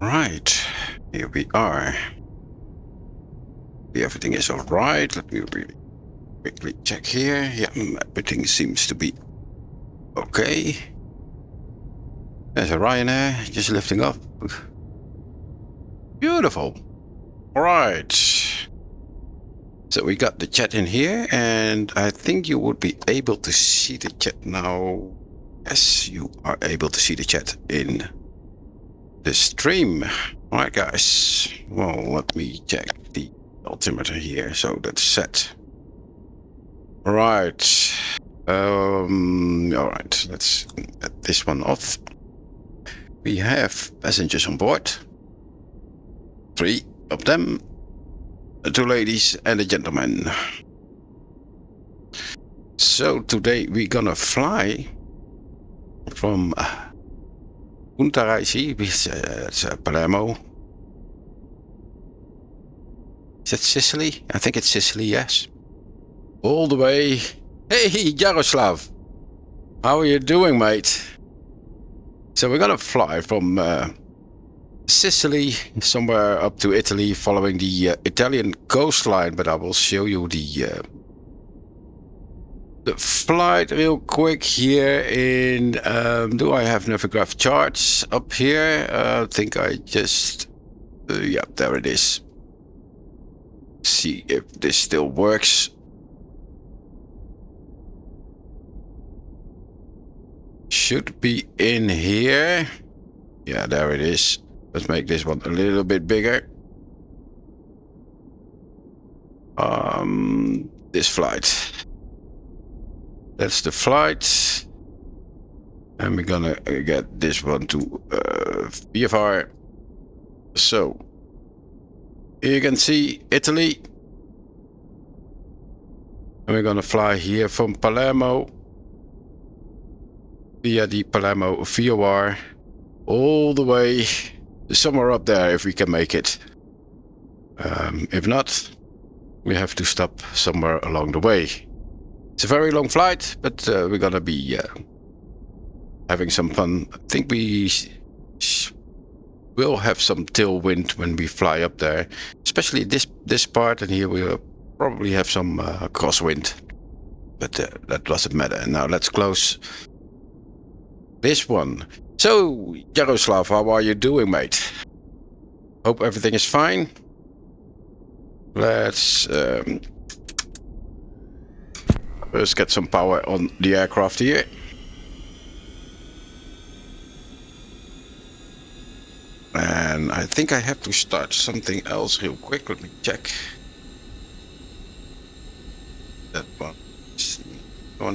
Right, here we are. Everything is all right. Let me really quickly check here. Yeah, everything seems to be okay. There's a Ryanair just lifting off. Beautiful. All right. So we got the chat in here, and I think you would be able to see the chat now. Yes, you are able to see the chat in the stream. All right, guys. Well, let me check the altimeter here. So that's set. All right. All right. Let's get this one off. We have passengers on board. 3 of them. 2 ladies and a gentleman. So today we're gonna fly from Punta Raisi, which is Palermo. Is that Sicily? I think it's Sicily, yes. All the way. Hey, Jaroslav! How are you doing, mate? So we're gonna fly from Sicily somewhere up to Italy, following the Italian coastline, but I will show you the flight real quick here in do I have Navigraph charts up here? I think I just yeah, there it is. See if this still works. Should be in here. Yeah, there it is. Let's make this one a little bit bigger. This flight. That's the flight. And we're gonna get this one to VFR. So you can see Italy. And we're gonna fly here from Palermo via the Palermo VOR all the way somewhere up there if we can make it. If not, we have to stop somewhere along the way. It's a very long flight, but we're gonna be having some fun. I think we will have some tailwind when we fly up there, especially this part, and here we'll probably have some crosswind, but that doesn't matter. Now let's close this one. So, Jaroslav, how are you doing, mate? Hope everything is fine. Let's first get some power on the aircraft here. And I think I have to start something else real quick. Let me check. That one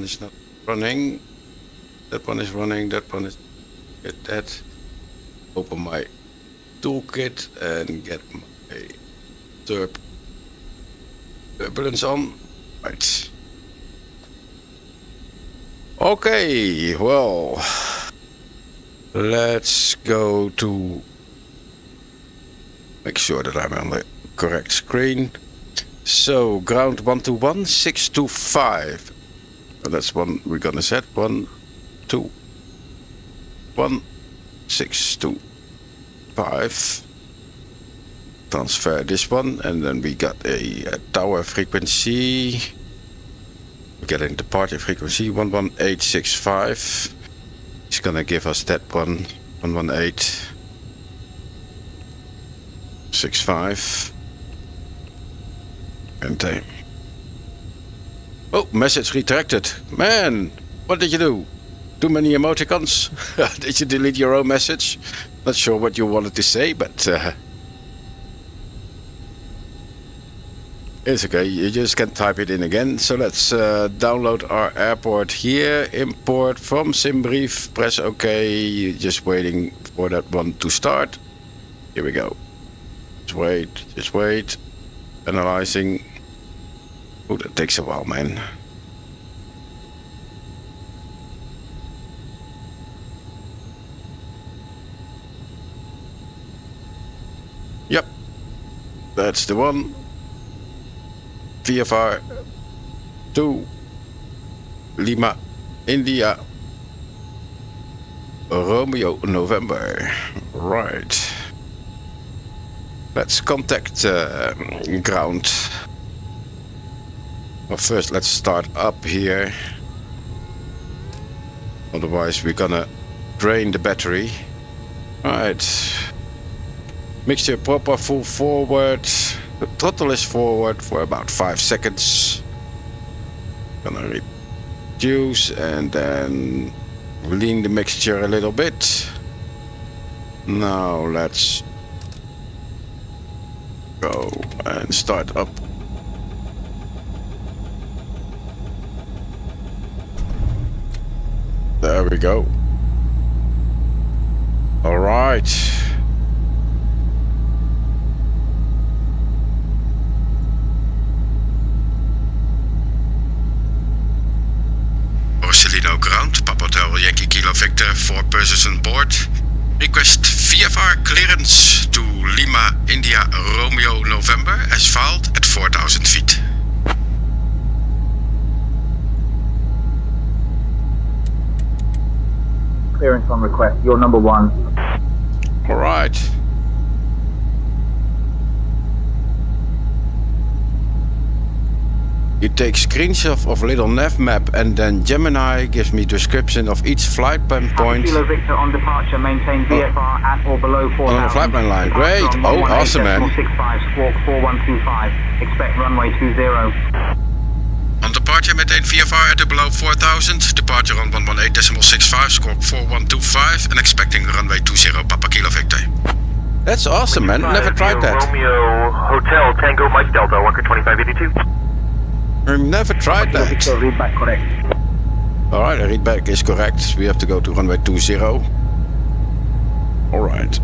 is not running. That one is running. That one is... Get that. Open my toolkit and get my turbulence on. Right. Okay, well, let's go to make sure that I'm on the correct screen. So ground 121.625. That's one we're gonna set. 121.625. Transfer this one, and then we got a tower frequency. We're getting the party frequency 11865. It's gonna give us that one, 11865. And oh, message retracted. Man, what did you do? Too many emoticons? Did you delete your own message? Not sure what you wanted to say, but it's okay. You just can type it in again. So let's download our airport here. Import from SimBrief. Press OK. Just waiting for that one to start. Here we go. Just wait. Analyzing. Oh, that takes a while, man. Yep, that's the one. VFR 2 Lima India Romeo November. Right. Let's contact ground. Well, first let's start up here. Otherwise we're gonna drain the battery. Alright. Mixture proper, full forward. The throttle is forward for about 5 seconds. Gonna reduce and then lean the mixture a little bit. Now let's go and start up. There we go. All right. Orsilino ground, Papa Hotel Yankee Kilo Victor, 4 persons on board. Request VFR clearance to Lima India Romeo November as filed at 4,000 feet. Clearance on request, you're number 1. Alright. You take screenshot of little nav map and then Gemini gives me description of each flight plan point. Kilo Victor on departure, maintain VFR at or below 4,000. On the flight plan line, great. Oh, awesome, man. 65, squawk 4125, expect runway 20. On departure, maintain VFR at or below 4,000. Departure on 118.65, squawk 4125, and expecting runway 20, Papa Kilo Victor. That's awesome, man. Never tried that. Romeo Hotel Tango Mike Delta, Walker 2582. I've never tried that. Victor, read back correct. Alright, the readback is correct. We have to go to runway 20. Alright.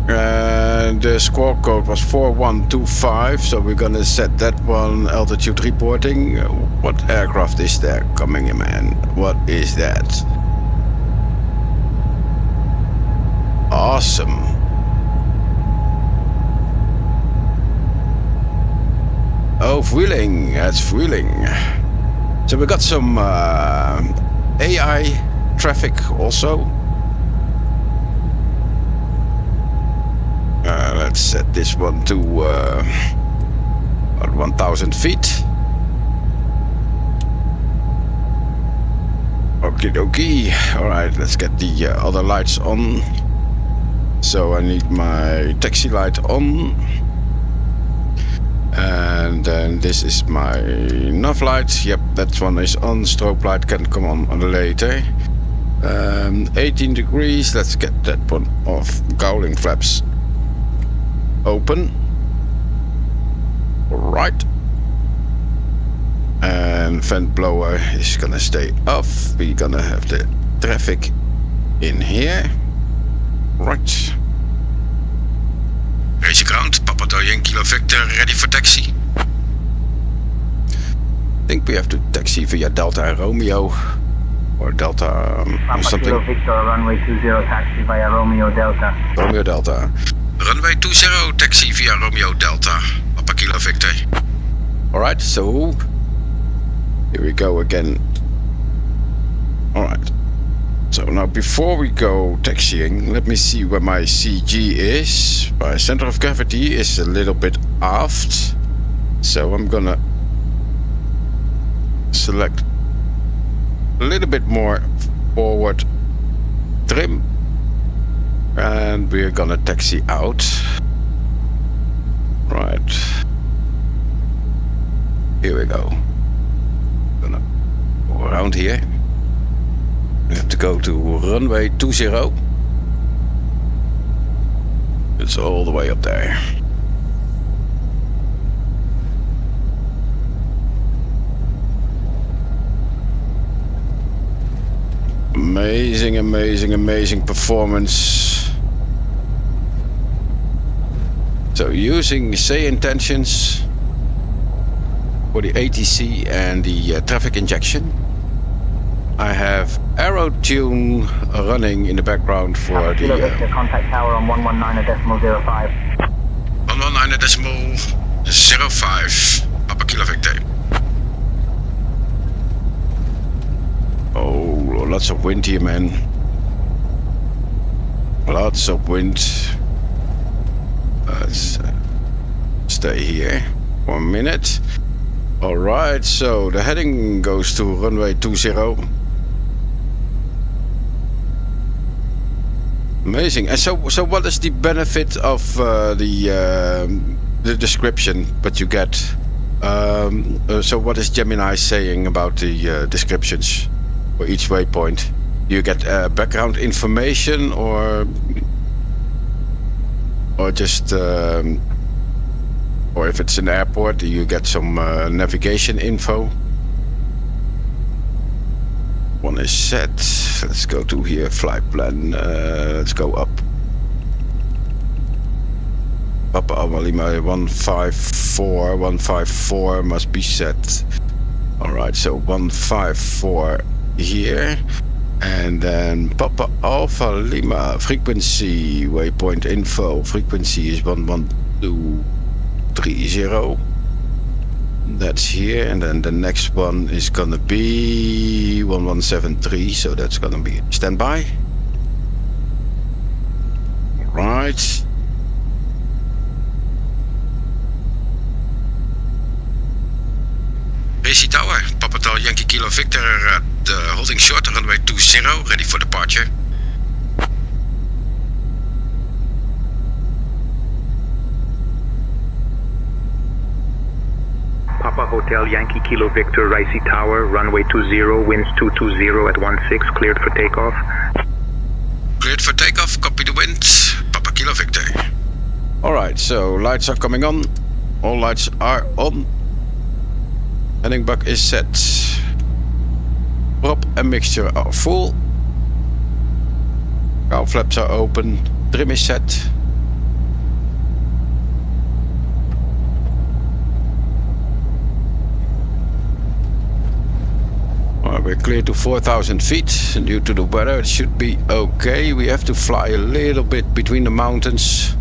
And the squawk code was 4125, so we're gonna set that one altitude reporting. What aircraft is there coming in, man? What is that? Awesome. Oh, Vueling, that's Vueling. So we got some AI traffic also. Let's set this one to 1,000 feet. Okie dokie. Alright, let's get the other lights on. So I need my taxi light on. And then this is my nav light. Yep, that one is on. Strobe light can come on later. 18 degrees. Let's get that one off. Cowling flaps open. Right. And vent blower is gonna stay off. We're gonna have the traffic in here. Right. Raise ground, Papa Yankee Kilo Victor, ready for taxi. I think we have to taxi via Delta Romeo or Delta Papa something. Kilo Victor, runway 20, taxi via Romeo Delta. Romeo Delta. Runway 20, taxi via Romeo Delta, Papa Kilo Victor. Alright, so here we go again. Alright. So now before we go taxiing, let me see where my CG is. My center of gravity is a little bit aft. So I'm gonna select a little bit more forward trim. And we're gonna taxi out. Right. Here we go. Gonna go around here. We have to go to runway 20. It's all the way up there. Amazing, amazing, amazing performance. So using say intentions for the ATC and the traffic injection. I have Aero Tune running in the background for Kilo Victor, contact tower on 119.05. 119.05, Papa Kilo Victor. Oh, lots of wind here, man. Lots of wind. Let's stay here 1 minute. All right, so the heading goes to runway 20. Amazing. And so what is the benefit of the description that you get? So what is Gemini saying about the descriptions for each waypoint? Do you get background information or just or if it's an airport, do you get some navigation info? One is set. Let's go to here, flight plan. Let's go up. Papa Lima 154 must be set. Alright, so 154 here. And then Papa Alpha Lima frequency, waypoint info. Frequency is 11230. That's here, and then the next one is gonna be 1173, so that's gonna be standby. Right. AC Tower, Papa Tal Yankee Kilo Victor at holding short runway 20, ready for departure. Papa Hotel Yankee Kilo Victor, Ricey Tower, runway 20, winds 220 at 16, cleared for takeoff. Cleared for takeoff, copy the wind, Papa Kilo Victor. Alright, so lights are coming on. All lights are on. Heading buck is set. Prop and mixture are full. Cowl flaps are open. Trim is set. We're clear to 4,000 feet. Due to the weather, it should be okay. We have to fly a little bit between the mountains.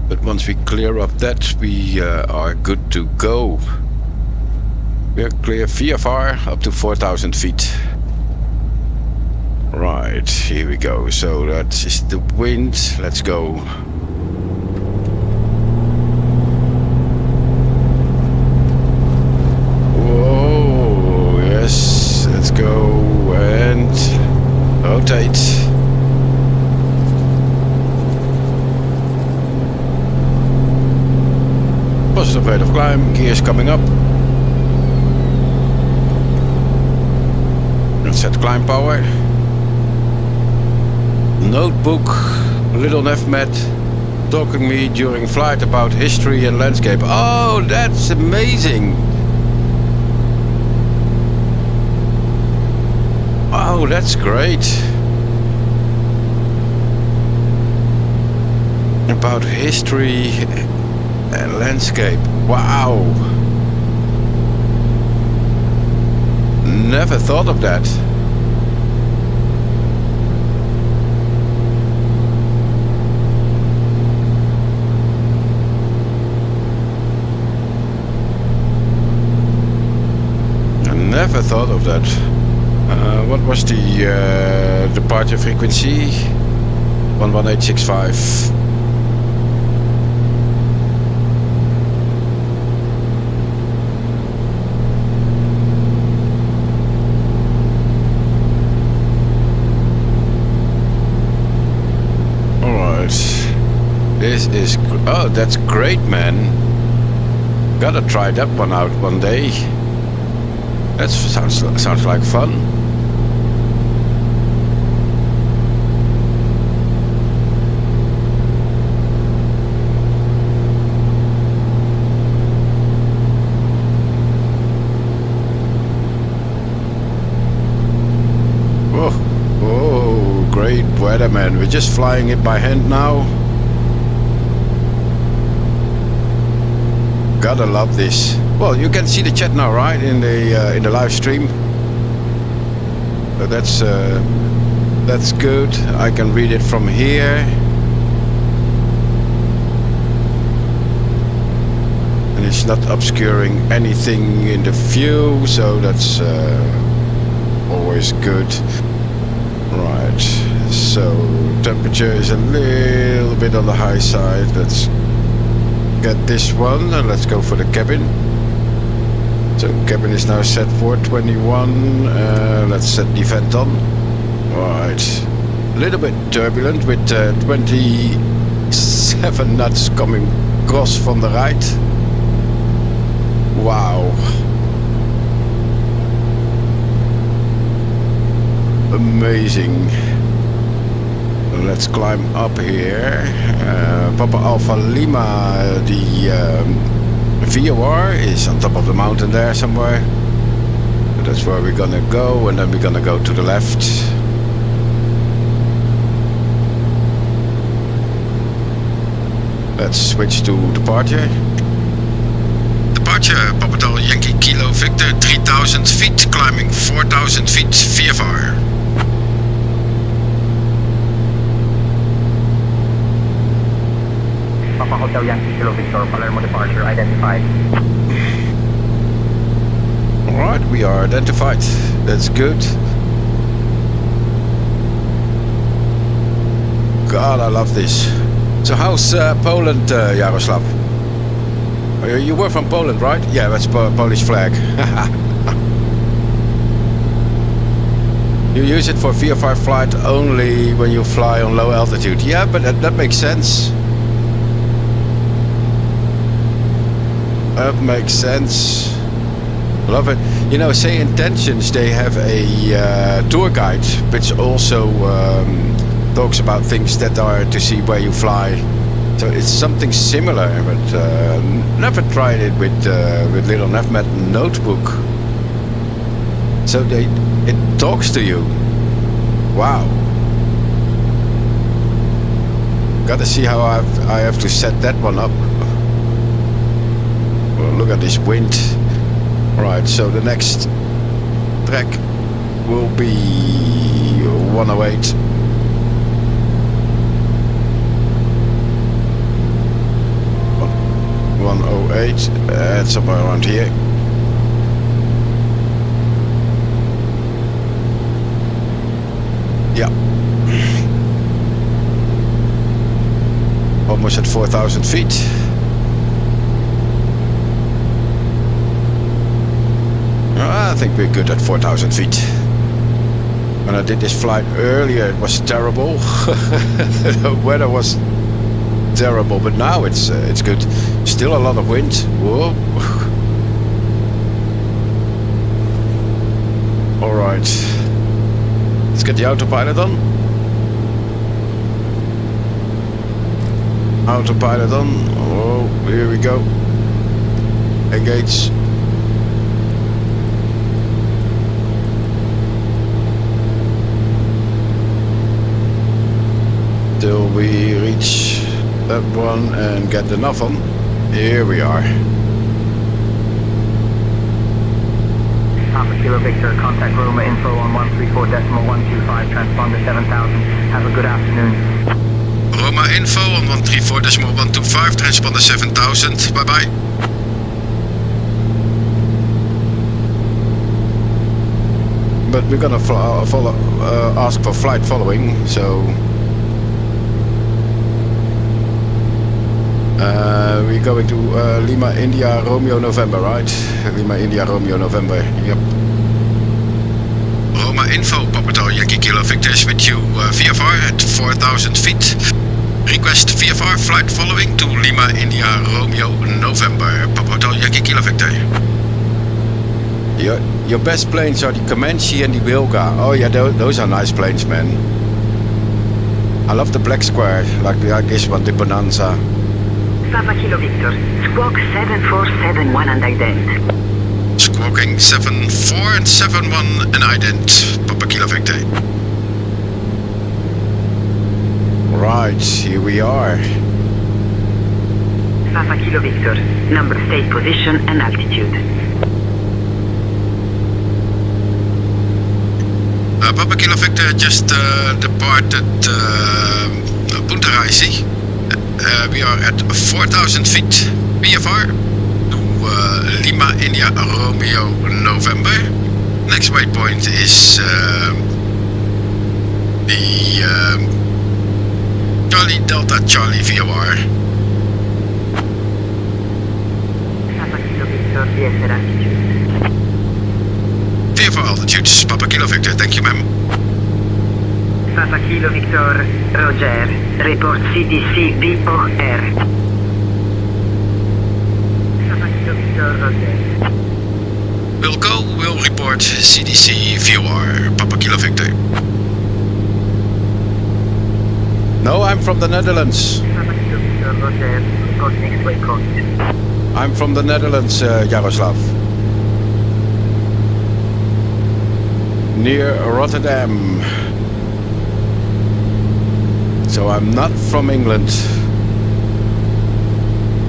But once we clear up that, we are good to go. We're clear VFR up to 4,000 feet. Right, here we go. So that is the wind. Let's go. Whoa, yes, let's go and rotate. Positive rate of climb, gears coming up. Set climb power. Notebook, little Nefmet talking me during flight about history and landscape. Oh, that's amazing. Oh, that's great. About history and landscape. Wow. Never thought of that. I never thought of that. What was the departure frequency? 11865. This is, oh, that's great, man. Gotta try that one out one day. That sounds like fun. Whoa, great weather, man. We're just flying it by hand now. Gotta love this. Well, you can see the chat now, right, in the live stream. So that's good. I can read it from here. And it's not obscuring anything in the view, so that's always good. Right. So temperature is a little bit on the high side. Let's get this one and let's go for the cabin. So cabin is now set for 21. Let's set the vent on. Right. A little bit turbulent with 27 knots coming across from the right. Wow. Amazing. Let's climb up here. Papa Alpha Lima, the VOR is on top of the mountain there somewhere. So that's where we're gonna go, and then we're gonna go to the left. Let's switch to departure. Departure, Papa Yankee Kilo Victor, 3000 feet, climbing 4000 feet, VFR. Papa Hotel Yankee Kilo Victor, Palermo departure identified. Alright, we are identified. That's good. God, I love this. So how's Poland, Jaroslav? You were from Poland, right? Yeah, that's Polish flag. You use it for VFR flight only when you fly on low altitude. Yeah, but that makes sense. That makes sense. Love it. You know, Say Intentions, they have a tour guide which also talks about things that are to see where you fly. So it's something similar, but never tried it with little NavMed notebook. So it talks to you. Wow. Gotta see how I have to set that one up. Well, look at this wind. Right, so the next track will be 108. Somewhere around here. Yeah. Almost at 4,000 feet. I think we're good at 4,000 feet. When I did this flight earlier, it was terrible. The weather was terrible, but now it's good. Still a lot of wind. Whoa. All right. Let's get the autopilot on. Autopilot on. Oh, here we go. Engage. Till we reach that one and get the nav on. Here we are. Papa Kilo Victor, contact Roma info on 134.125, transponder 7000. Have a good afternoon. Roma info on 134.125, transponder 7000. Bye bye. But we're gonna ask for flight following, so we're going to Lima India Romeo November, right? Lima India Romeo November, yep. Roma info, Papa Yankee Kilo Victor is with you, VFR at 4,000 feet. Request VFR flight following to Lima India Romeo November, Papa Yankee Kilo Victor. Your best planes are the Comanche and the Wilga. Oh yeah, those are nice planes, man. I love the BlackSquare, like this one, the Bonanza. Papa Kilo Victor, squawk 7471 and ident. Squawking 74 and 71 and ident, Papa Kilo Victor. Right, here we are. Papa Kilo Victor, number, state, position and altitude. Papa Kilo Victor just departed Punta Raisi. We are at 4,000 feet VFR to Lima India Romeo November. Next waypoint is the Charlie Delta Charlie VOR. Papa Kilo Victor, VFR altitude. VFR altitudes, Papa Kilo Victor, thank you, ma'am. Papa Kilo Victor, Roger. Report CDC VOR. Papa Kilo Victor, Roger. Wilco will report CDC VOR, Papa Kilo Victor. No, I'm from the Netherlands. Papa Kilo Victor, Roger. Report next waypoint. I'm from the Netherlands, Jaroslav. Near Rotterdam. So I'm not from England.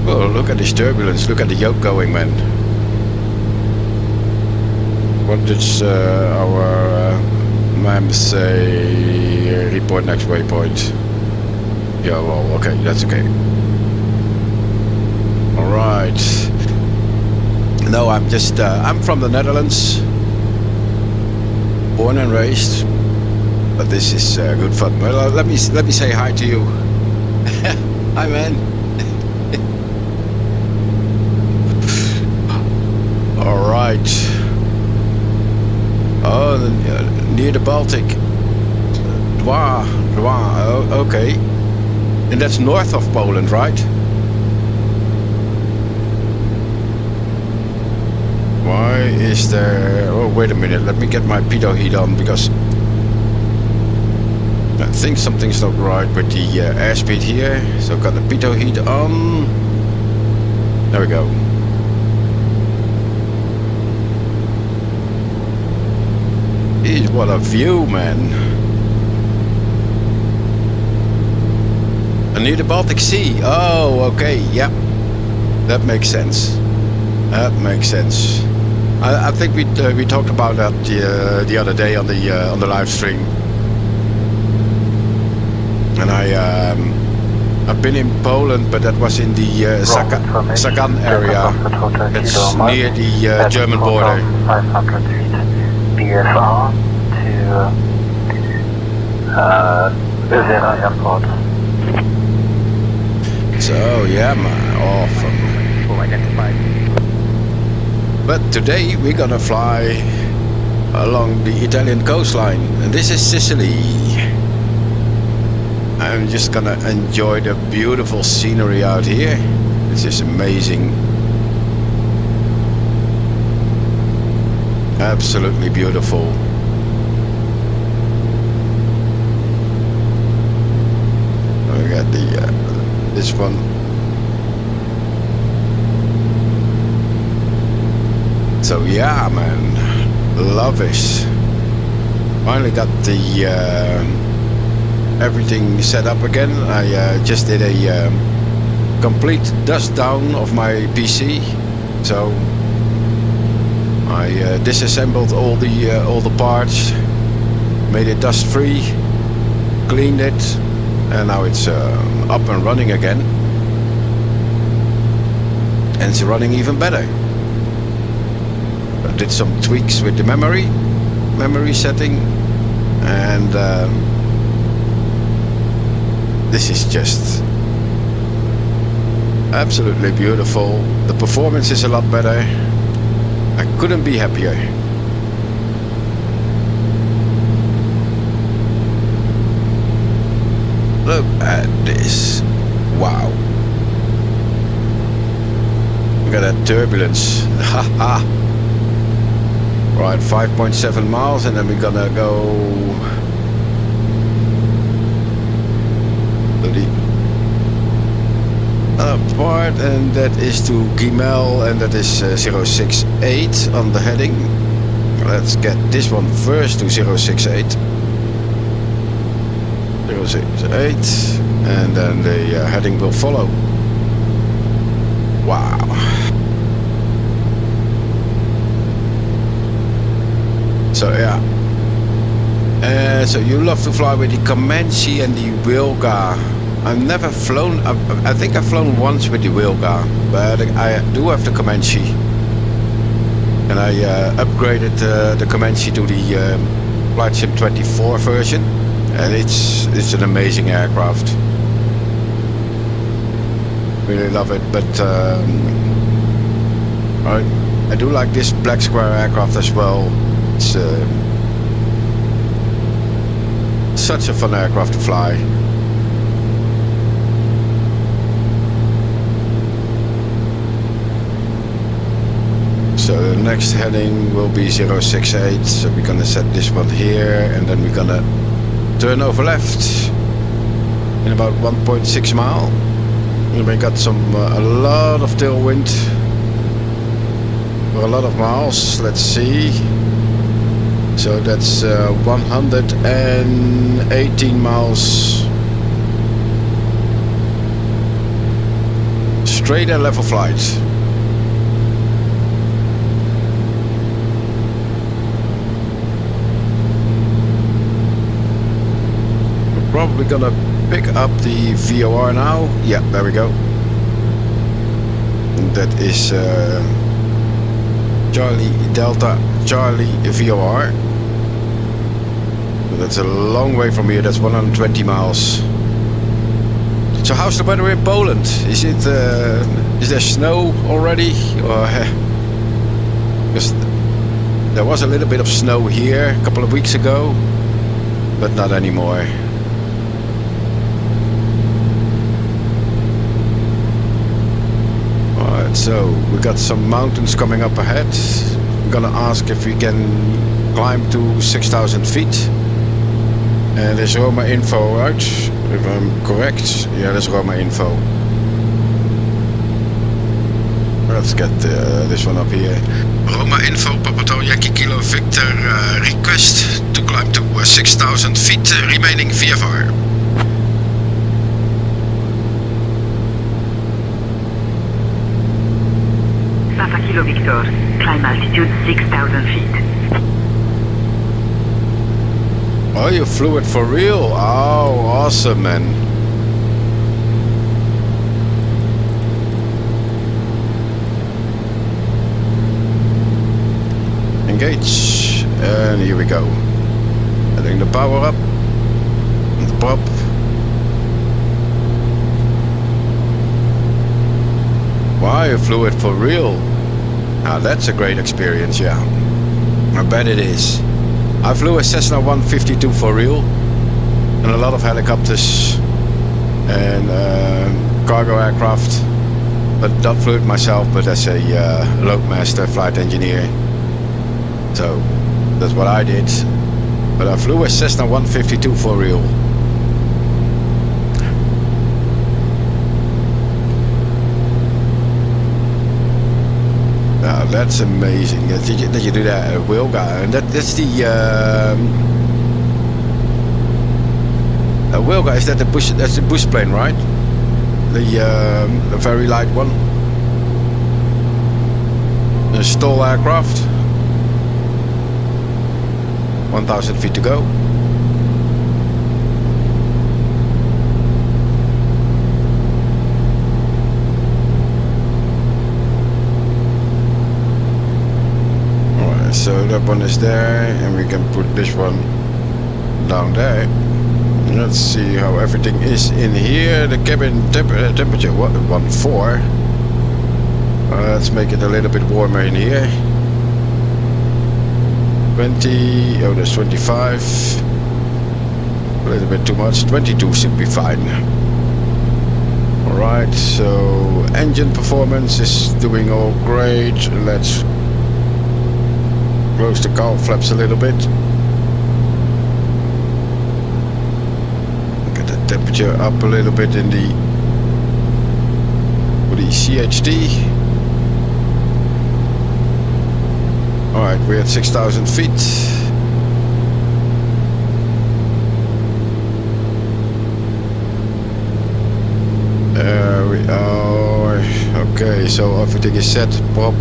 Oh, look at this turbulence. Look at the yoke going, man. What does our ma'am say? Report next waypoint. Yeah, well, okay, that's okay. Alright. No, I'm just, I'm from the Netherlands. Born and raised. But this is good fun. Well, let me say hi to you. Hi, man. Alright. Oh, near the Baltic. Dwa. Oh, okay. And that's north of Poland, right? Why is there... Oh, wait a minute. Let me get my pitot heat on, because I think something's not right with the airspeed here. So got the pitot heat on. There we go. Jeez, what a view, man. And near the Baltic Sea. Oh, okay, yeah. That makes sense. That makes sense. I think we talked about that the other day on the live stream. And I've been in Poland, but that was in the Sagan area. It's near the German border. 500 feet VFR to Vienna Airport. So yeah, man, awesome. Identified. But today we're gonna fly along the Italian coastline, and this is Sicily. I'm just gonna enjoy the beautiful scenery out here. This is amazing. Absolutely beautiful. We got the this one. So yeah, man, love it. Finally got the everything set up again. I just did a complete dust down of my PC, so I disassembled all the parts, made it dust free, cleaned it, and now it's up and running again, and it's running even better. I did some tweaks with the memory setting, and this is just absolutely beautiful. The performance is a lot better. I couldn't be happier. Look at this. Wow. Look at that turbulence. Haha. Right, 5.7 miles, and then we're gonna go to the other part, and that is to Gimel, and that is 068 on the heading. Let's get this one first to 068. 068, and then the heading will follow. Wow. So yeah, so you love to fly with the Comanche and the Wilga. I've never flown, I think I've flown once with the Wilga, but I do have the Comanche. And I upgraded the Comanche to the FlightSim 24 version, and it's an amazing aircraft. Really love it, but I do like this BlackSquare aircraft as well. It's such a fun aircraft to fly. So the next heading will be 068, so we're gonna set this one here, and then we're gonna turn over left in about 1.6 mile. And we got a lot of tailwind for a lot of miles. Let's see. So that's 118 miles straight and level flight. Probably gonna pick up the VOR now. Yeah, there we go. And that is Charlie Delta Charlie VOR. That's a long way from here. That's 120 miles. So how's the weather in Poland? Is it is there snow already, or because there was a little bit of snow here a couple of weeks ago, but not anymore. So we got some mountains coming up ahead. I'm gonna ask if we can climb to 6,000 feet. And there's Roma info, right? If I'm correct. Yeah, there's Roma info. Let's get this one up here. Roma info, Papa Yankee Kilo Victor, request to climb to 6,000 feet, remaining VFR. Papa Kilo Victor, climb altitude 6,000 feet. Oh, you flew it for real? Oh, awesome, man. Engage, and here we go. Adding the power up, the prop. Wow, you flew it for real. Now that's a great experience, yeah. I bet it is. I flew a Cessna 152 for real, and a lot of helicopters and cargo aircraft, but not flew it myself, but as a loadmaster flight engineer. So that's what I did. But I flew a Cessna 152 for real. That's amazing that you do that at Wilga, and that's the Wilga, is that the bush? That's the bush plane, right? The very light one, the STOL aircraft. 1,000 feet to go. So that one is there, and we can put this one down there. Let's see how everything is in here. The cabin temperature, what, 1.4. Let's make it a little bit warmer in here. 20, oh, that's 25. A little bit too much. 22 should be fine. Alright, so engine performance is doing all great. Let's close the cowl flaps a little bit. Get the temperature up a little bit in the CHT. Alright, we're at 6,000 feet. There we are. Okay, so everything is set. Prop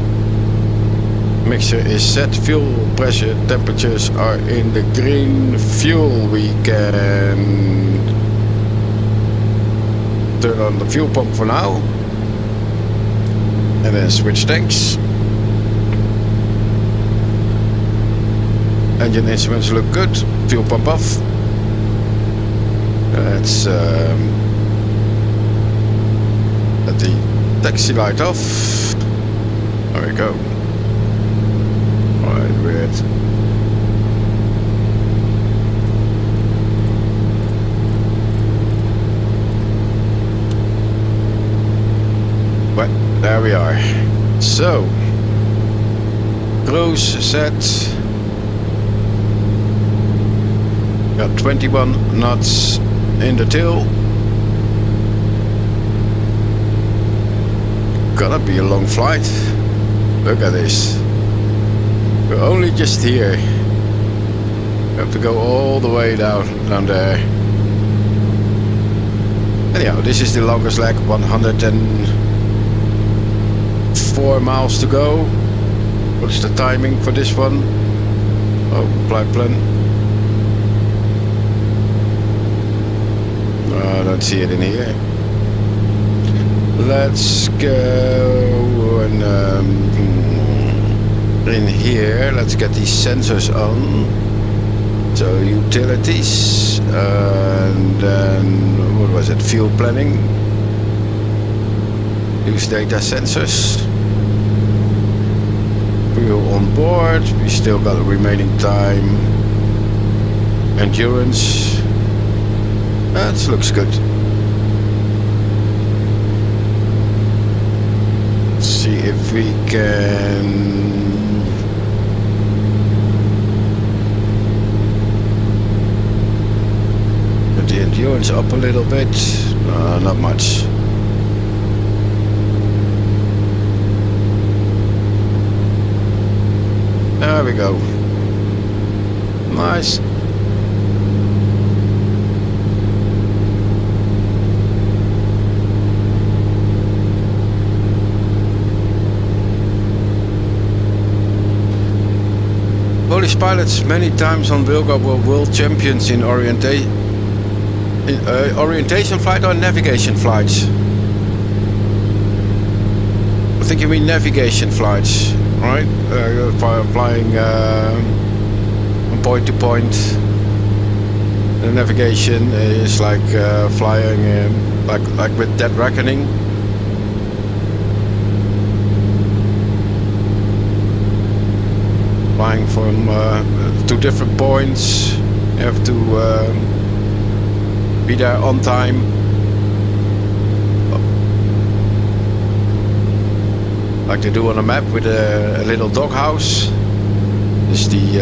mixture is set. Fuel pressure temperatures are in the green. Fuel, we can turn on the fuel pump for now. And then switch tanks. Engine instruments look good. Fuel pump off. Let's let the taxi light off. There we go. Alright, weird. But there we are. So, cruise set. Got 21 knots in the tail. Gonna be a long flight. Look at this. We're only just here. We have to go all the way down there. Anyhow, this is the longest leg, 104 miles to go. What's the timing for this one? Oh, flight plan. I don't see it in here. Let's go and in here. Let's get these sensors on. So utilities and then what was it? Fuel planning. Use data sensors. Fuel on board. We still got a remaining time. Endurance. That looks good. Let's see if we can get the endurance up a little bit. Not much. There we go. Nice. Polish pilots many times on Wilga were world champions in orientation flight or navigation flights. I think you mean navigation flights, right? Flying from point to point. The navigation is like flying like with Dead Reckoning. Flying from two different points. You have to be there on time. Like they do on a map with a little doghouse. Is the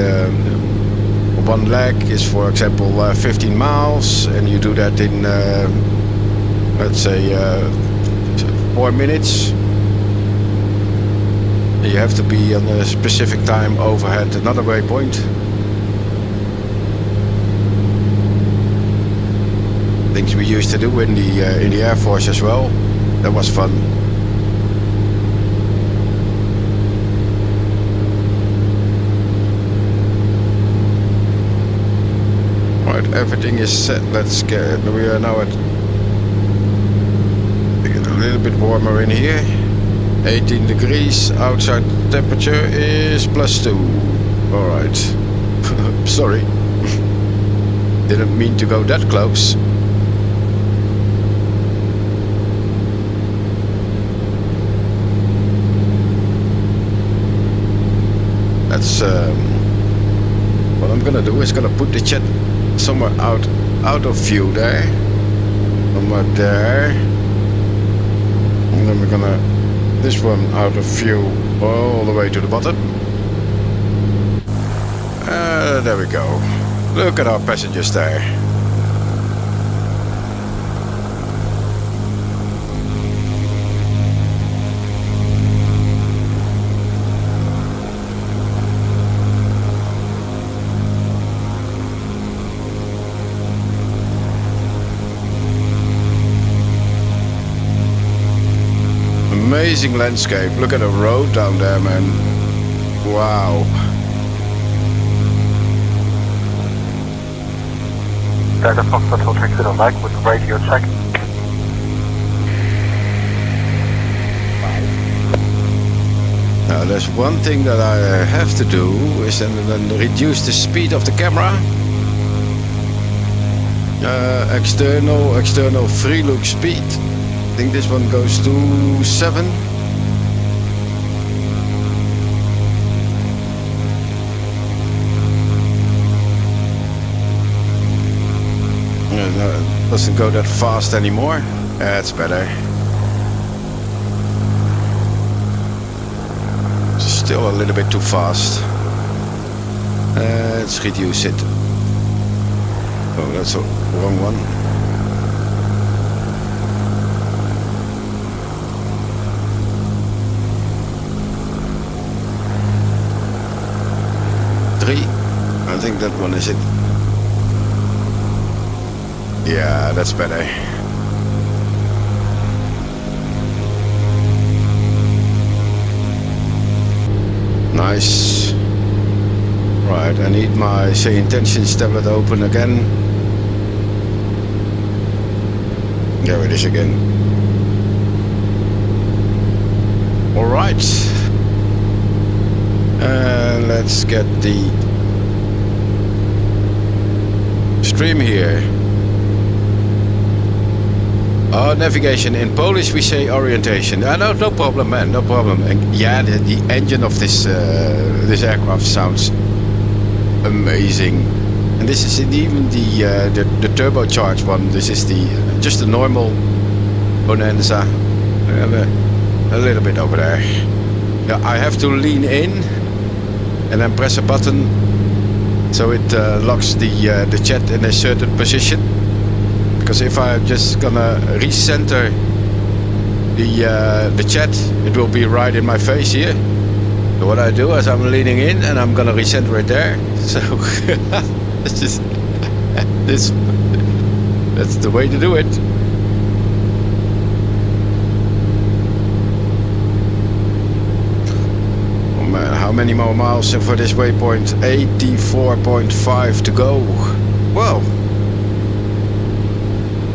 one leg is, for example, 15 miles, and you do that in let's say 4 minutes. You have to be on a specific time overhead another waypoint. Things we used to do in the Air Force as well. That was fun. Right, everything is set. Let's get. We are now at a little bit warmer in here. 18 degrees, outside temperature is +2. Alright. Sorry. Didn't mean to go that close. That's what I'm gonna do is gonna put the jet somewhere out of view there. Somewhere there. And then we're gonna this one out of view all the way to the bottom. There we go. Look at our passengers there. Amazing landscape. Look at the road down there, man. Wow. Delta Foxtrot Hotel taxi on Mike with radio check. Now there's one thing that I have to do is then reduce the speed of the camera. External free look speed. I think this one goes to 7. No, it doesn't go that fast anymore. That's better. Still a little bit too fast. Let's reduce it. Oh, that's a wrong one. I think that one is it. Yeah, that's better. Nice. Right, I need my say intentions tablet open again. There it is again. Alright. And let's get the stream here. Navigation. In Polish we say orientation. No problem, man, no problem. And yeah, the engine of this aircraft sounds amazing. And this is even the turbocharged one. This is just the normal Bonanza. A little bit over there. Yeah, I have to lean in and then press a button so it locks the jet in a certain position. Because if I'm just gonna recenter the jet, it will be right in my face here. So what I do is I'm leaning in and I'm gonna recenter it there. So it's just that's the way to do it. Oh man, how many more miles for this waypoint? 84.5 to go. Well,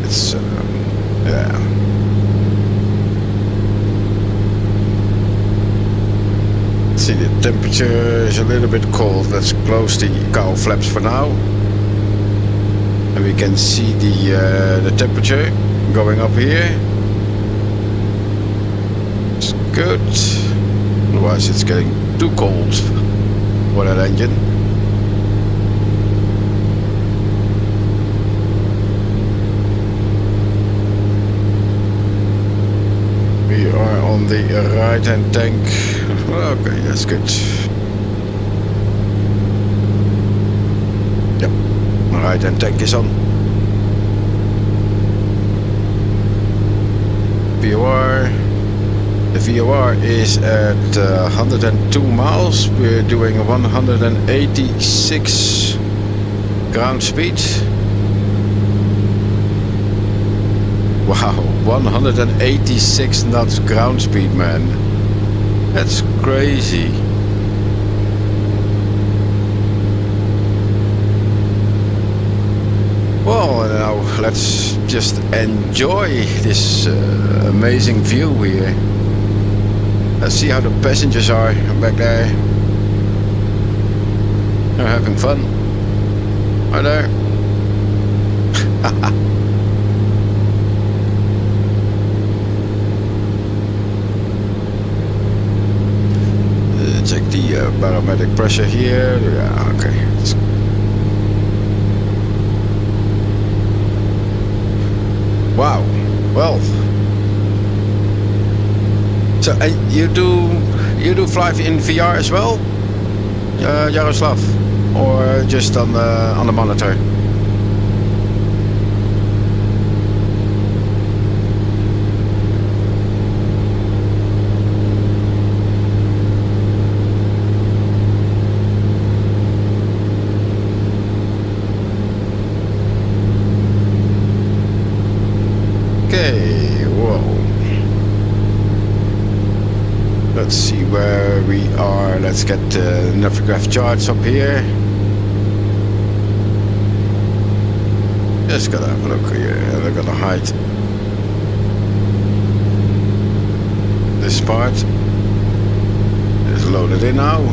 it's yeah. See, the temperature is a little bit cold. Let's close the cowl flaps for now, and we can see the temperature going up here. It's good. Otherwise, it's getting too cold for that engine. We are on the right-hand tank. Okay, that's good. Yep, my right-hand tank is on. VOR. The VOR is at 102 miles. We're doing 186 ground speed. Wow, 186 knots ground speed, man. That's crazy. Well, now let's just enjoy this amazing view here. Let's see how the passengers are back there. They're having fun. Right there. Check the barometric pressure here. Yeah, okay. Wow. Well. So you do fly in VR as well, Jaroslav, or just on the monitor? Let's see where we are. Let's get the Navigraph charts up here. Just gotta have a look here. They're gonna hide this part. It's loaded in now.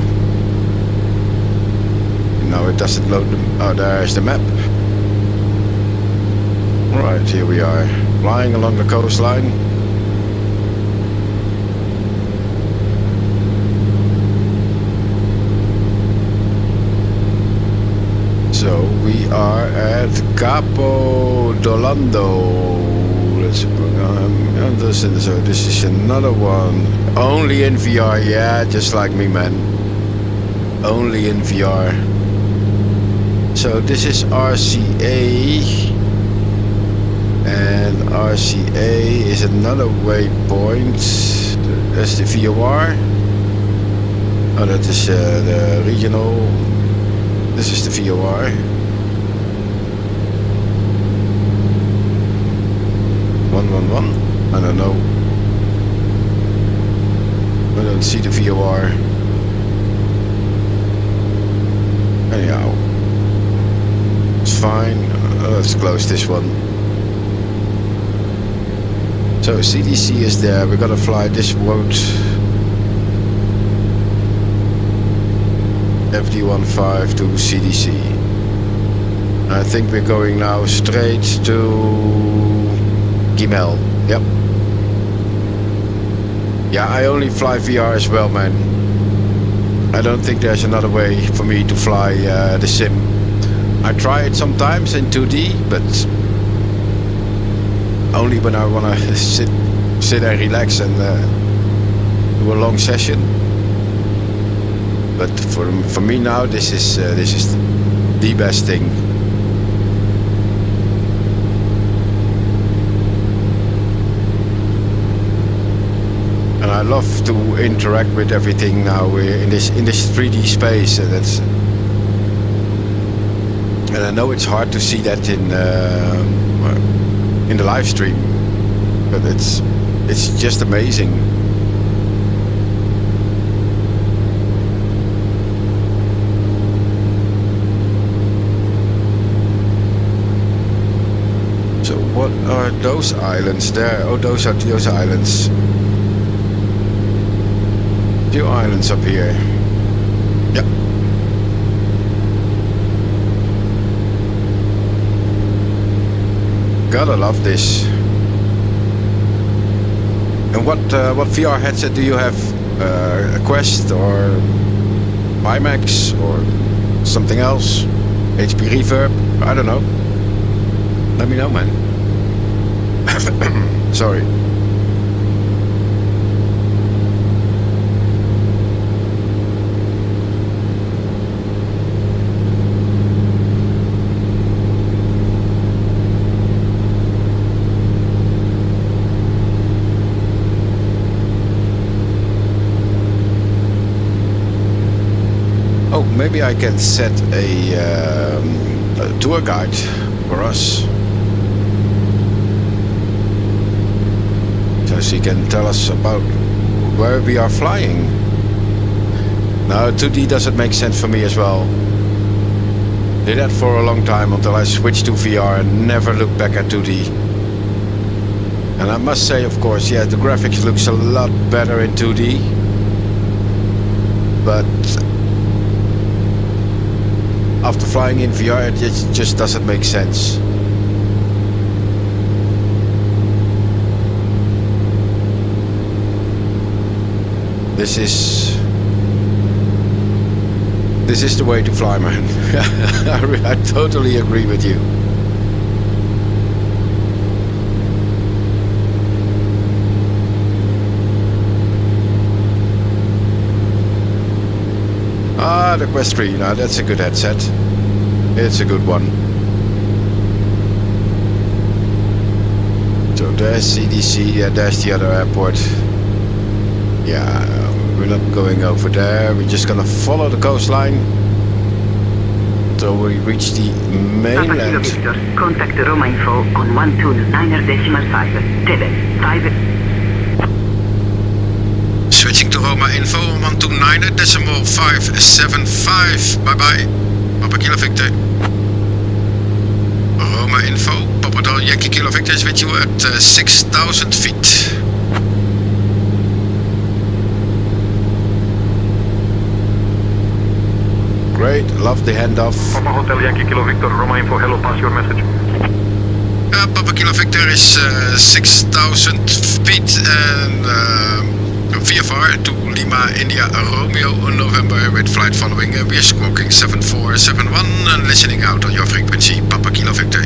No, it doesn't load them. Oh, there's the map. Right, here we are, flying along the coastline. So we are at Capo d'Orlando. Let's so this is another one. Only in VR, yeah, just like me, man. Only in VR. So this is RCA, and RCA is another waypoint. That's the VOR. Oh, that is the regional. This is the VOR. 111. I don't know. I don't see the VOR. Anyhow, it's fine. Let's close this one. So CDC is there. We're gonna fly this route. FD15 to CDC. I think we're going now straight to Gimel. Yep. Yeah, I only fly VR as well, man. I don't think there's another way for me to fly the sim. I try it sometimes in 2D, but only when I wanna sit and relax and do a long session. But for me now, this is the best thing. And I love to interact with everything now in this 3D space, and I know it's hard to see that in the live stream, but it's just amazing. What are those islands there? Oh, those are islands. Few islands up here. Yep. Gotta love this. And what VR headset do you have? A Quest or Pimax or something else? HP Reverb? I don't know. Let me know, man. Sorry. Oh, maybe I can set a tour guide for us. So he can tell us about where we are flying. Now 2D doesn't make sense for me as well. Did that for a long time until I switched to VR and never looked back at 2D. And I must say, of course, yeah, the graphics looks a lot better in 2D. But after flying in VR, it just doesn't make sense. This is the way to fly, man. I totally agree with you. Ah, the Quest 3, now that's a good headset. It's a good one. So there's CDC, there's the other airport. Yeah, we're not going over there. We're just gonna follow the coastline till we reach the mainland. Victor, contact Roma Info on 129.5. Tebe, 5. Switching to Roma Info on 129.575. Bye bye. Papa Kilo Victor. Roma Info, Papa Del Yankee Kilo Victor is with you at 6,000 feet. Great, love the handoff. Papa Hotel Yankee Kilo Victor, Roma Info, hello, pass your message. Papa Kilo Victor is 6,000 feet and VFR to Lima India Romeo November with flight following. We are squawking 7471 and listening out on your frequency, Papa Kilo Victor.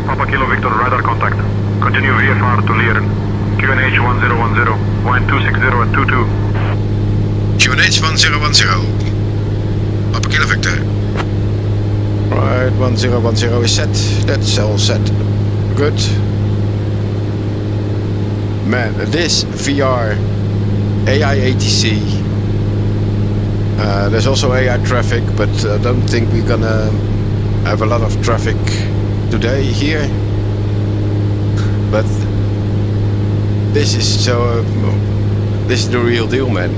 Papa Kilo Victor, radar contact. Continue VFR to LIRN. QNH 1010, wind 260 at 22. QNH 1010. Papa Kilo Victor. Right, 1010 is set. That's all set. Good. Man, this VR AI ATC. There's also AI traffic, but I don't think we're gonna have a lot of traffic today here. But this is so. This is the real deal, man.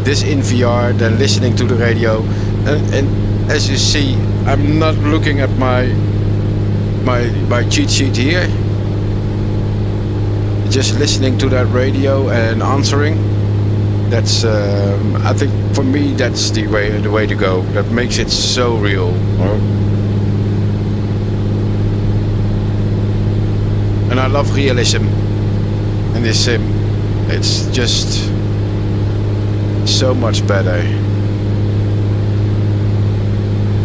This in VR, then listening to the radio, and as you see, I'm not looking at my cheat sheet here. Just listening to that radio and answering. That's I think for me that's the way to go. That makes it so real. And I love realism in this sim. It's just so much better.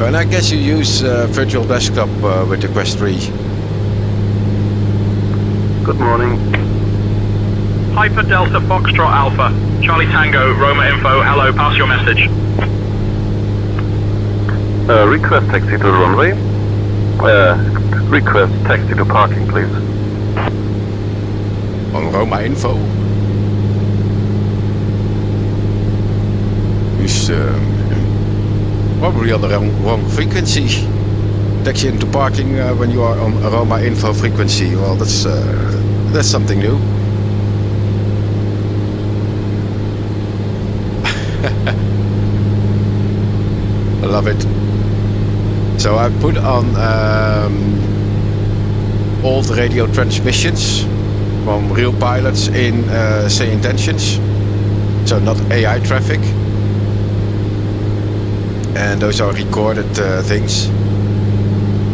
And I guess you use virtual desktop with the Quest 3. Good morning. Hyper Delta Foxtrot Alpha, Charlie Tango, Roma Info, hello, pass your message. Request taxi to the runway. Request taxi to parking, please. On Roma Info. Is probably on the wrong frequency. Taxi into parking when you are on Roma Info frequency. Well, that's something new. I love it. So I put on old radio transmissions from real pilots in say intentions, so not AI traffic, and those are recorded things.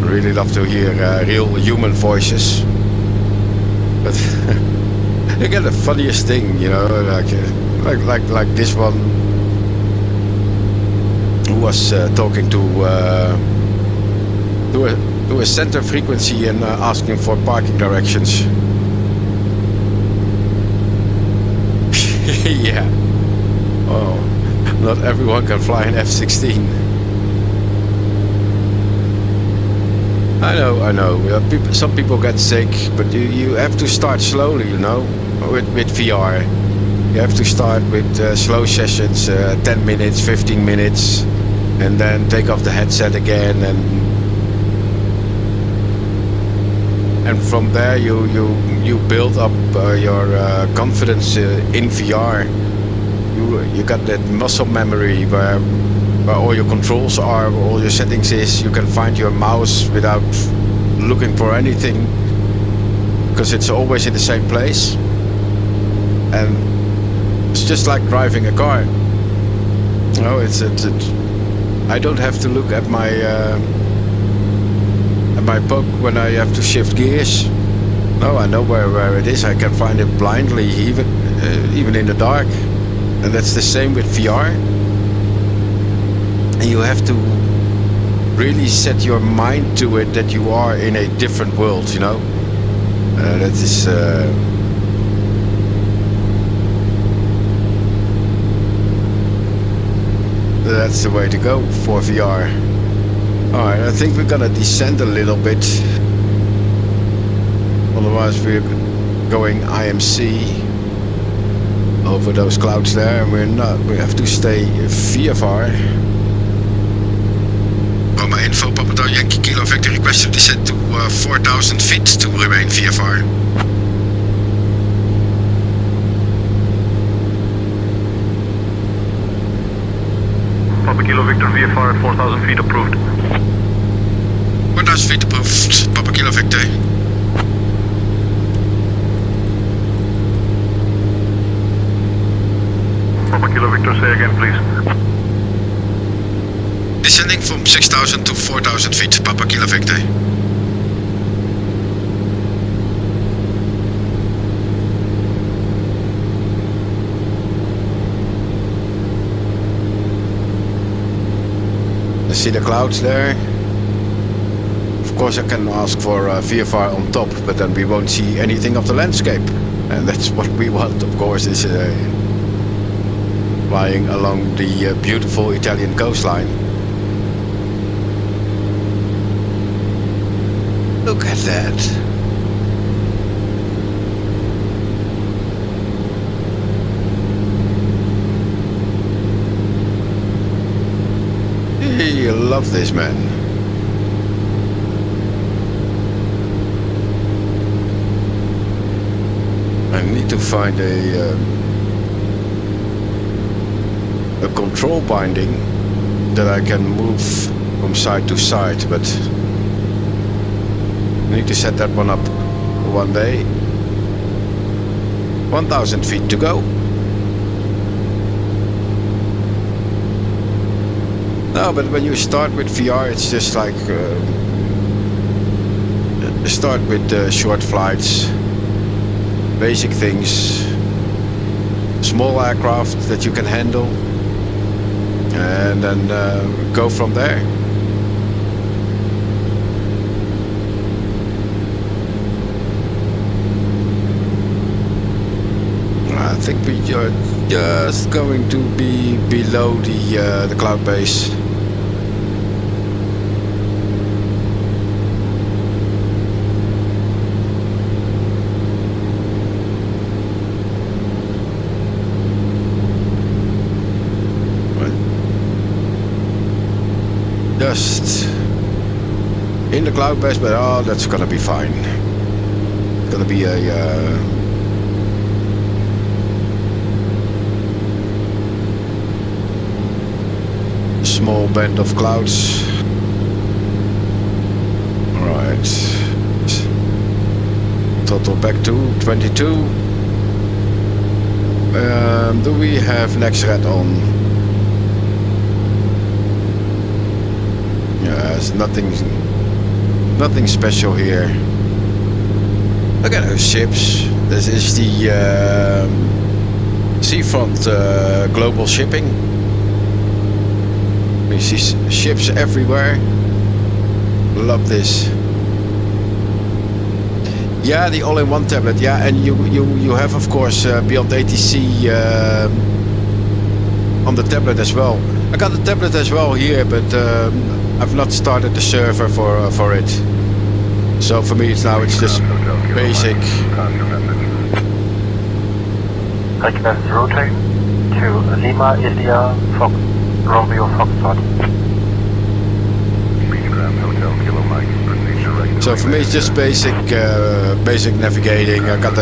Really love to hear real human voices, but you get the funniest thing, you know, like this one who was talking to a center frequency and asking for parking directions. Yeah. Oh, not everyone can fly an F-16. I know. Some people get sick, but you have to start slowly, you know, with VR. You have to start with slow sessions, 10 minutes, 15 minutes, and then take off the headset again, and from there you build up your confidence in VR. You got that muscle memory where all your controls are, where all your settings is. You can find your mouse without looking for anything, because it's always in the same place. And it's just like driving a car. You know, I don't have to look at my poke when I have to shift gears. No, I know where it is. I can find it blindly, even in the dark. And that's the same with VR. And you have to really set your mind to it that you are in a different world, you know. That is. That's the way to go for VR. Alright, I think we're gonna descend a little bit. Otherwise we're going IMC over those clouds there, and we have to stay VFR. Roma Info, Papa Yankee Kilo Victor, request to descend to 4,000 feet to remain VFR. Papa Kilo Victor, VFR at 4,000 feet approved. 4,000 feet approved, Papa Kilo Victor. again, please. Descending from 6,000 to 4,000 feet, Papa Kilo Victor. I see the clouds there. Of course I can ask for VFR on top, but then we won't see anything of the landscape. And that's what we want, of course, is flying along the beautiful Italian coastline. Look at that. I love this, man. I need to find a control binding that I can move from side to side, but I need to set that one up one day. 1,000 feet to go. No, but when you start with VR, it's just like start with short flights, basic things, small aircraft that you can handle, and then go from there. I think we are just going to be below the cloud base. Just in the cloud base, but oh, that's gonna be fine. It's gonna be a small band of clouds. Alright. Total back to 22. Do we have next red on? There's nothing special here. Look at those ships. This is the seafront global shipping. We see ships everywhere. Love this. Yeah, the all-in-one tablet. Yeah, and you have of course Beyond ATC on the tablet as well. I got the tablet as well here, but I've not started the server for it. So for me, it's just basic. Request routing to Lima, India, Fox, Romeo, Foxtrot. So for me, it's just basic, basic navigating. I got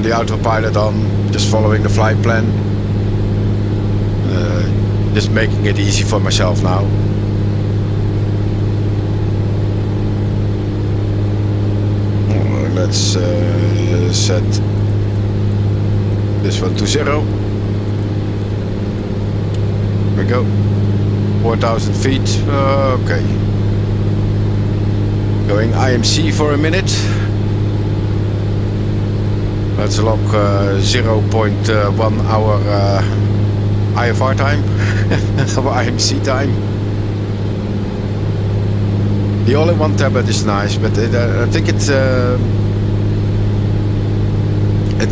the autopilot on, just following the flight plan. Just making it easy for myself now. Let's set this one to 0. There we go. 4,000 feet. Okay. Going IMC for a minute. Let's log 0.1 hour IFR time, or IMC time. The all-in-one tablet is nice, but I think it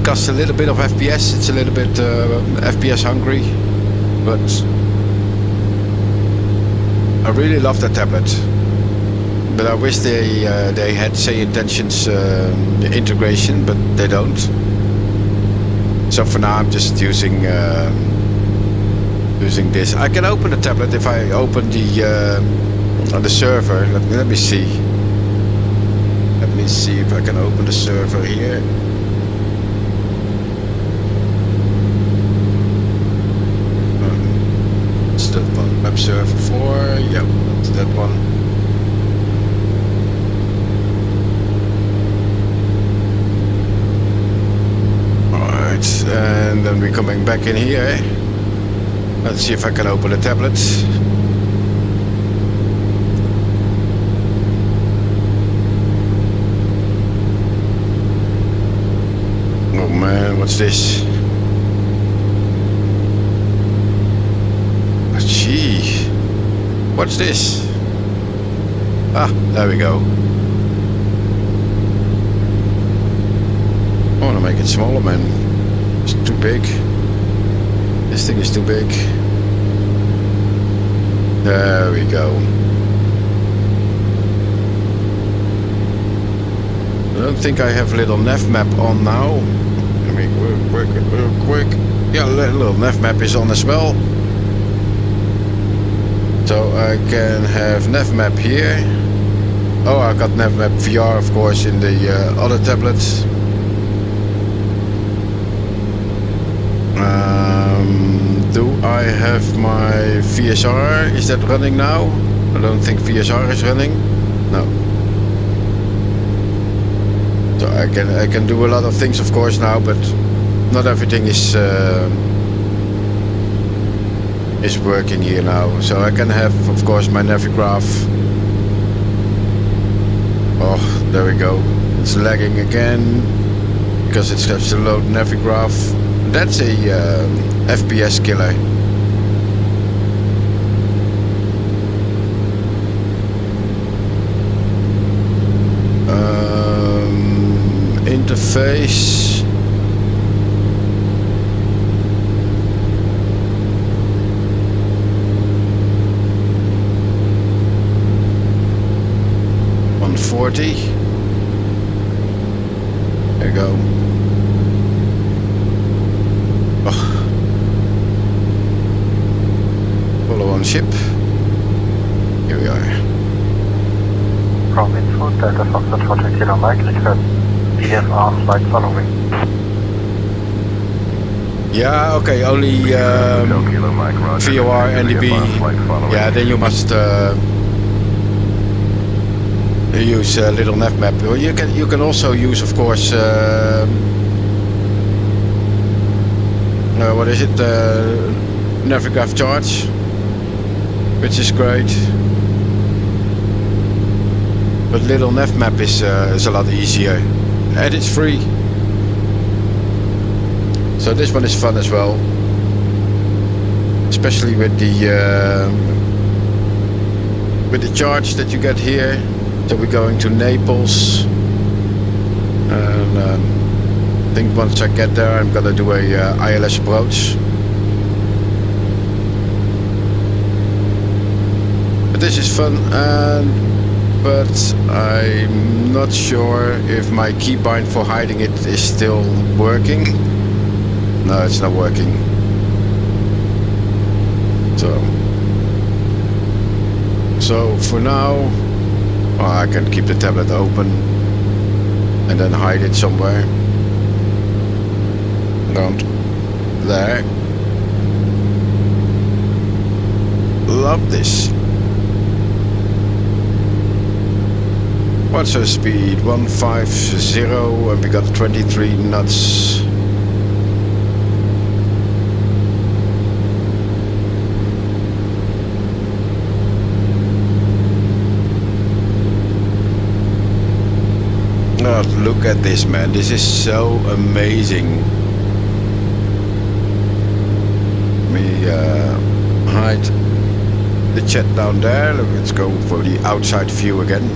costs a little bit of FPS. It's a little bit FPS hungry, but I really love that tablet. But I wish they had say intentions integration, but they don't. So for now, I'm just using this. I can open the tablet if I open the server. Let me see. Let me see if I can open the server here. It's that one. Web server 4. Yep, that's that one. Right, and then we're coming back in here. Let's see if I can open the tablet. Oh man, what's this? Gee, what's this? Ah, there we go. I want to make it smaller, man. It's too big. This thing is too big. There we go. I don't think I have little nav map on now. Let me work it real quick. Yeah, little nav map is on as well. So I can have nav map here. Oh, I got nav map VR, of course, in the other tablets. Do I have my VSR? Is that running now? I don't think VSR is running. No. So I can do a lot of things, of course, now, but not everything is working here now. So I can have, of course, my Navigraph. Oh, there we go. It's lagging again because it has to load Navigraph. That's a FPS killer. Interface. $140. There you go. Follow on ship. Here we are. From info, Delta Foxtrot 40 Kilo Mike, request VFR flight following. Yeah, okay, only VOR, NDB. Yeah, then you must use little nav map. Well, you can also use, of course, what is it? Navigraph charge, which is great. But little nav map is a lot easier, and it's free. So this one is fun as well, especially with the charge that you get here. So we're going to Naples, and I think once I get there, I'm gonna do a ILS approach. But this is fun, but I'm not sure if my keybind for hiding it is still working. No, it's not working. So for now, well, I can keep the tablet open and then hide it somewhere around there. Love this. What's our speed? 150, and we got 23 knots. Oh, look at this, man. This is so amazing. Let me hide the chat down there. Let's go for the outside view again.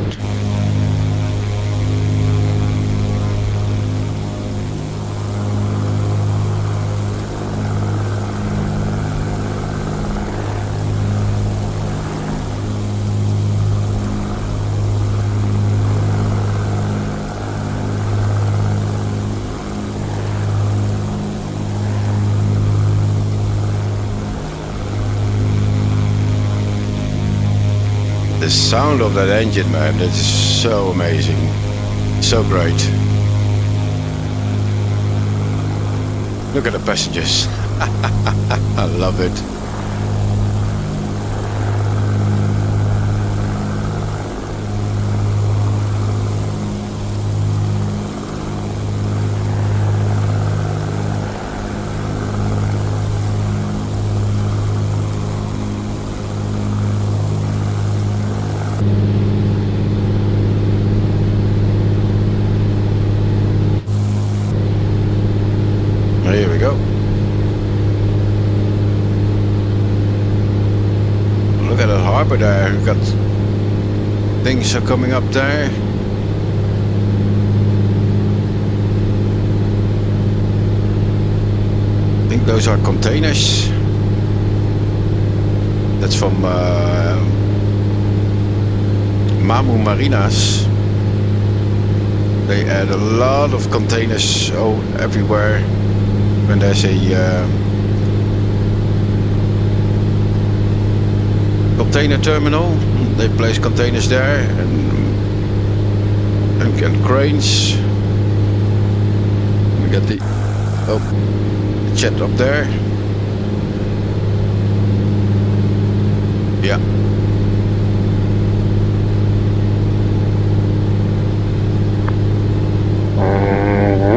The sound of that engine, man, that is so amazing, so great. Look at the passengers. I love it. harbor there. We've got things are coming up there. I think those are containers. That's from Mamu Marinas. They add a lot of containers everywhere when there's a container terminal. They place containers there and cranes. We got the jet up there. Yeah.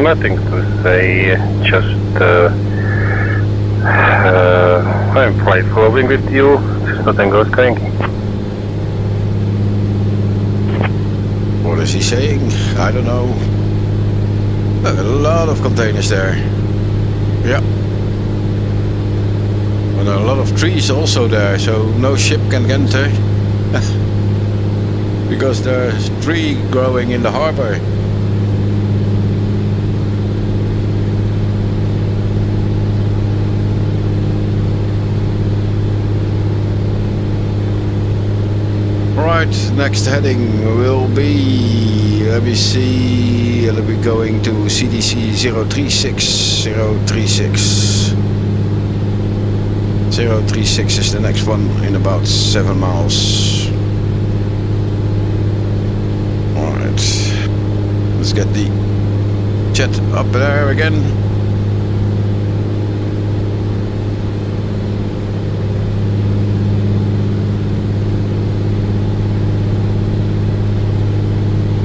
Nothing to say, just I'm fly following with you, just nothing goes cranky. What is he saying? I don't know. Look, a lot of containers there. Yeah. And a lot of trees also there, so no ship can enter. Because there's tree growing in the harbor. Right, next heading will be, let me see, it'll be going to CDC 036. 036 is the next one in about 7 miles. Alright, let's get the jet up there again.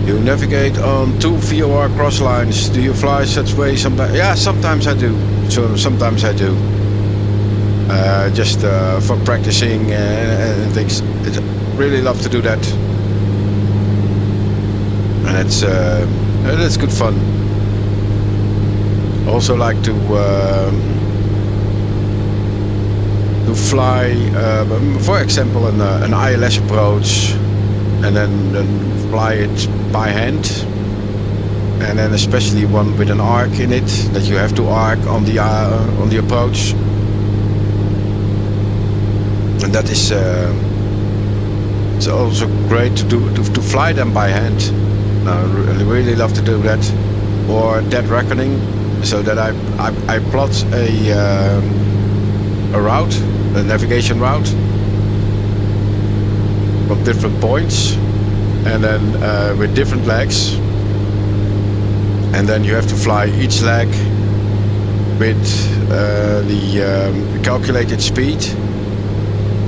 You navigate on 2 VOR cross lines. Do you fly such way sometimes? Yeah, sometimes I do. So sometimes I do. Just for practicing and things. I really love to do that. And it's good fun. Also like to fly, for example, an ILS approach, and then fly it by hand, and then especially one with an arc in it that you have to arc on the approach, and that is it's also great to fly them by hand. I really love to do that, or dead reckoning, so that I plot a route, a navigation route from different points, and then with different legs, and then you have to fly each leg with the calculated speed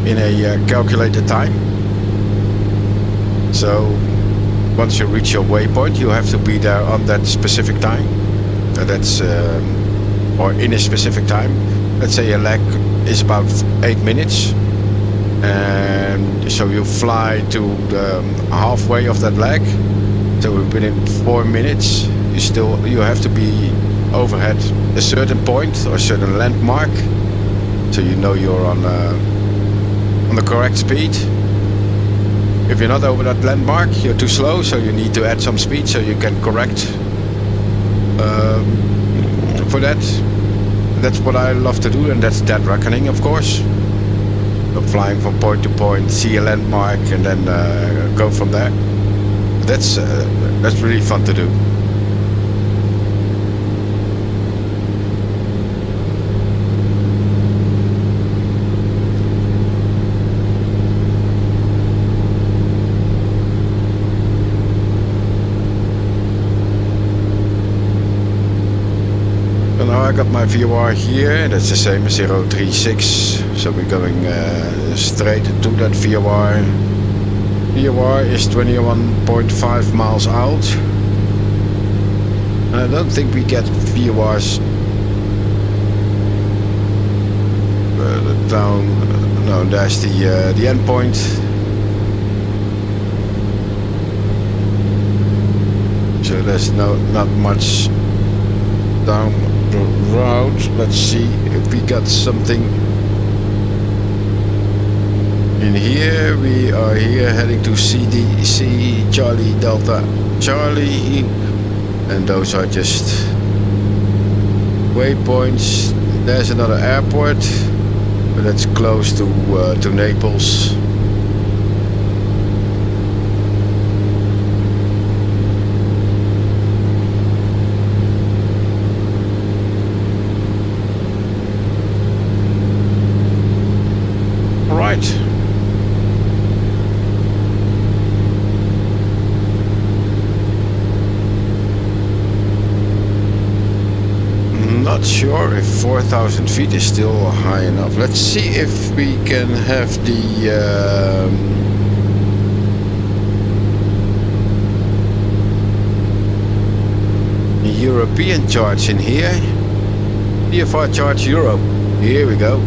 in a calculated time. So once you reach your waypoint, you have to be there on that specific time, that's or in a specific time. Let's say a leg is about 8 minutes, and so you fly to the halfway of that leg, so within 4 minutes you have to be overhead a certain point or a certain landmark, so you know you're on the correct speed. If you're not over that landmark, you're too slow, so you need to add some speed so you can correct for that. That's what I love to do, and that's dead reckoning, of course. Flying from point to point, see a landmark, and then go from there. That's really fun to do. And now I got my VOR here, that's the same as 036, so we're going straight to that VOR. VOR is 21.5 miles out. I don't think we get VORs down. No, there's the end point. So there's not much down the road. Let's see if we got something. in here. We are here heading to CDC Charlie Delta Charlie, and those are just waypoints. There's another airport, but that's close to Naples. Right. Not sure if 4,000 feet is still high enough. Let's see if we can have the European charts in here. VFR charts Europe. Here we go.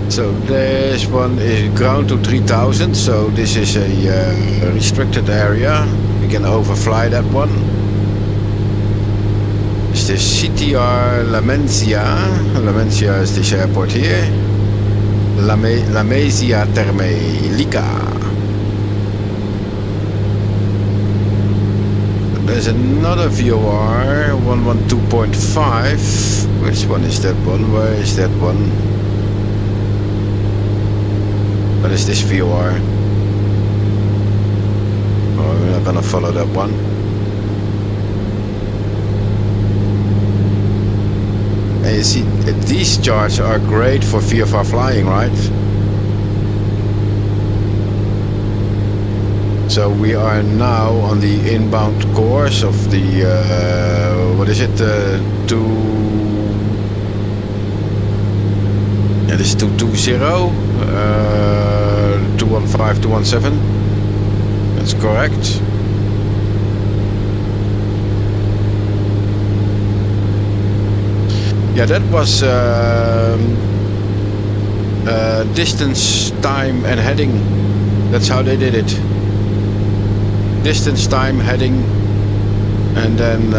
So this one is ground to 3,000, so this is a restricted area. We can overfly that one. Is this CTR Lamezia? Lamezia is this airport here. Lamezia Terme Lica. There's another VOR 112.5. Which one is that one? Where is that one? What is this VOR? Oh, we're not gonna follow that one. And you see, these charts are great for VFR flying, right? So we are now on the inbound course of the, what is it, yeah, this is 220, 215, 217. That's correct. Yeah, that was distance, time and heading. That's how they did it. Distance, time, heading, and then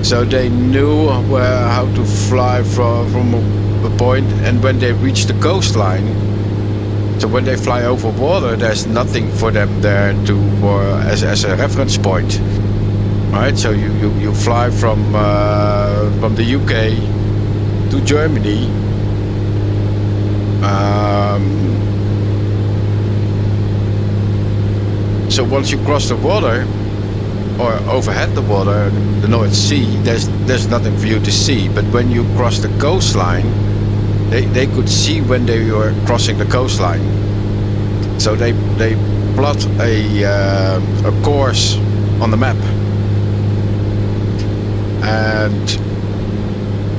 so they knew how to fly from a point, and when they reach the coastline, so when they fly over water, there's nothing for them there to as a reference point, right? So you fly from the UK to Germany. So once you cross the water or overhead the water, the North Sea, there's nothing for you to see. But when you cross the coastline, they could see when they were crossing the coastline. So they plot a course on the map, and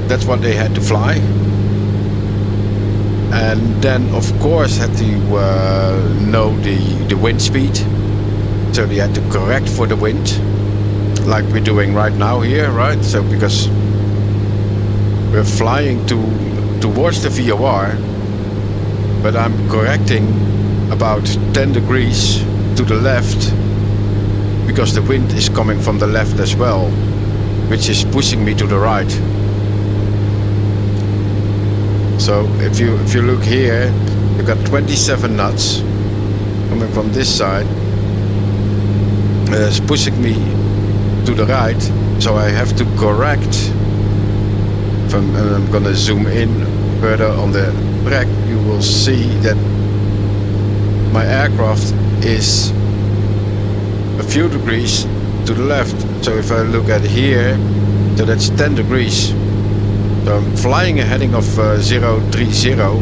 that's what they had to fly. And then of course had to know the wind speed. So they had to correct for the wind, like we're doing right now here, right? So because we're flying towards the VOR, but I'm correcting about 10 degrees to the left, because the wind is coming from the left as well, which is pushing me to the right. So if you look here, you've got 27 knots coming from this side. It's pushing me to the right, so I have to correct. And I'm gonna zoom in further on the track. You will see that my aircraft is a few degrees to the left. So if I look at here, so that's 10 degrees. So I'm flying a heading of 030,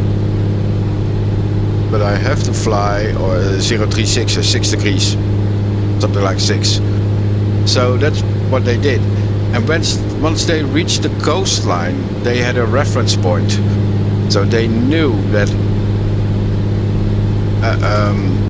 but I have to fly or 036 or 6 degrees. Something like 6. So that's what they did. And once they reached the coastline, they had a reference point. So they knew that